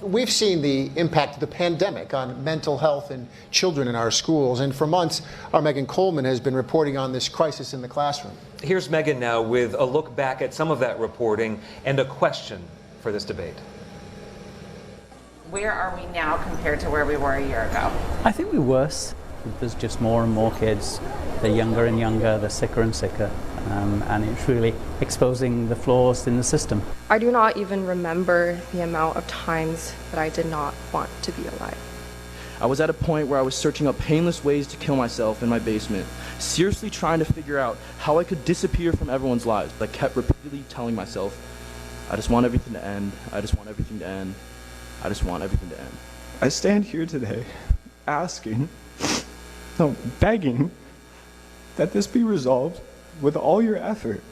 We've seen the impact of the pandemic on mental health in children in our schools, and for months, our Megan Coleman has been reporting on this crisis in the classroom. Here's Megan now with a look back at some of that reporting and a question for this debate. Where are we now compared to where we were a year ago? I think we're worse. There's just more and more kids. They're younger and younger, they're sicker and sicker. And it's really exposing the flaws in the system. I do not even remember the amount of times that I did not want to be alive. I was at a point where I was searching up painless ways to kill myself in my basement, seriously trying to figure out how I could disappear from everyone's lives. I kept repeatedly telling myself, I just want everything to end, I just want everything to end, I just want everything to end. I stand here today asking, no, begging, that this be resolved with all your effort.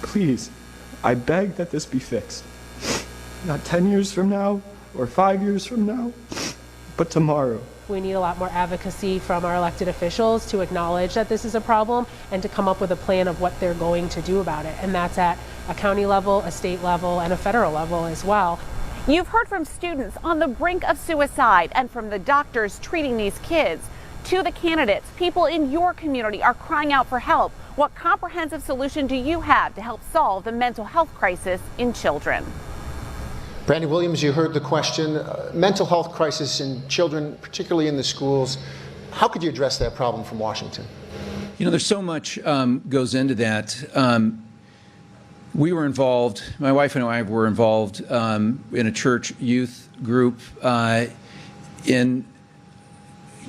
Please, I beg that this be fixed. Not 10 years from now, or 5 years from now, but tomorrow. We need a lot more advocacy from our elected officials to acknowledge that this is a problem and to come up with a plan of what they're going to do about it. And that's at a county level, a state level, and a federal level as well. You've heard from students on the brink of suicide and from the doctors treating these kids. To the candidates, people in your community are crying out for help. What comprehensive solution do you have to help solve the mental health crisis in children? Brandy Williams, you heard the question. Mental health crisis in children, particularly in the schools. How could you address that problem from Washington? You know, there's so much goes into that. We were involved, my wife and I were involved in a church youth group in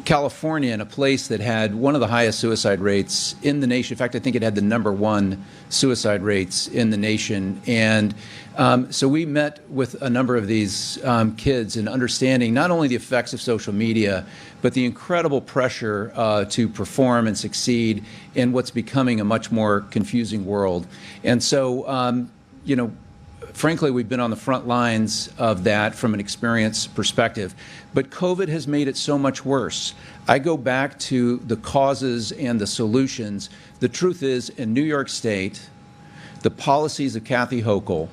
California, in a place that had one of the highest suicide rates in the nation. In fact, I think it had the #1 suicide rates in the nation. And so we met with a number of these kids and understanding not only the effects of social media, but the incredible pressure to perform and succeed in what's becoming a much more confusing world. And so, you know, frankly, we've been on the front lines of that from an experience perspective. But COVID has made it so much worse. I go back to the causes and the solutions. The truth is, in New York State, the policies of Kathy Hochul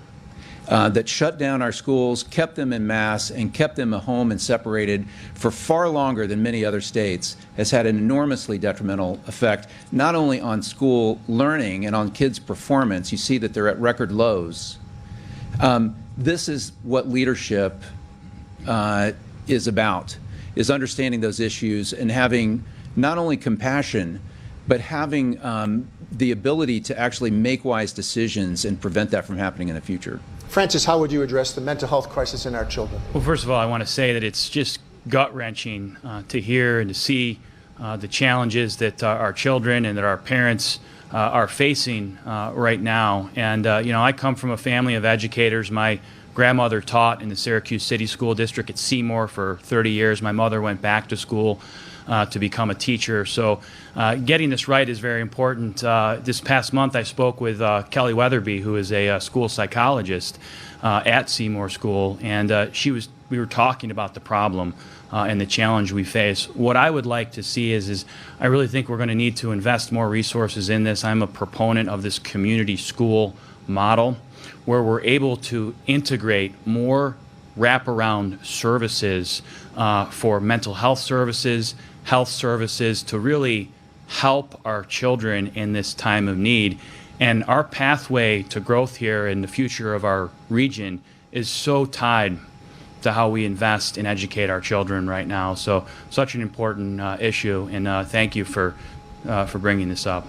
that shut down our schools, kept them in mass, and kept them at home and separated for far longer than many other states, has had an enormously detrimental effect, not only on school learning and on kids' performance. You see that they're at record lows. This is what leadership is about, is understanding those issues and having not only compassion, but having the ability to actually make wise decisions and prevent that from happening in the future. Francis, how would you address the mental health crisis in our children? Well, first of all, I want to say that it's just gut-wrenching to hear and to see the challenges that our children and that our parents are facing right now. And, you know, I come from a family of educators. My grandmother taught in the Syracuse City School District at Seymour for 30 years. My mother went back to school to become a teacher. So getting this right is very important. This past month I spoke with Kelly Weatherby, who is a school psychologist at Seymour School, and we were talking about the problem and the challenge we face. What I would like to see is I really think we're going to need to invest more resources in this. I'm a proponent of this community school model where we're able to integrate more wraparound services for mental health services, to really help our children in this time of need. And our pathway to growth here in the future of our region is so tied to how we invest and educate our children right now. So such an important issue, and thank you for bringing this up.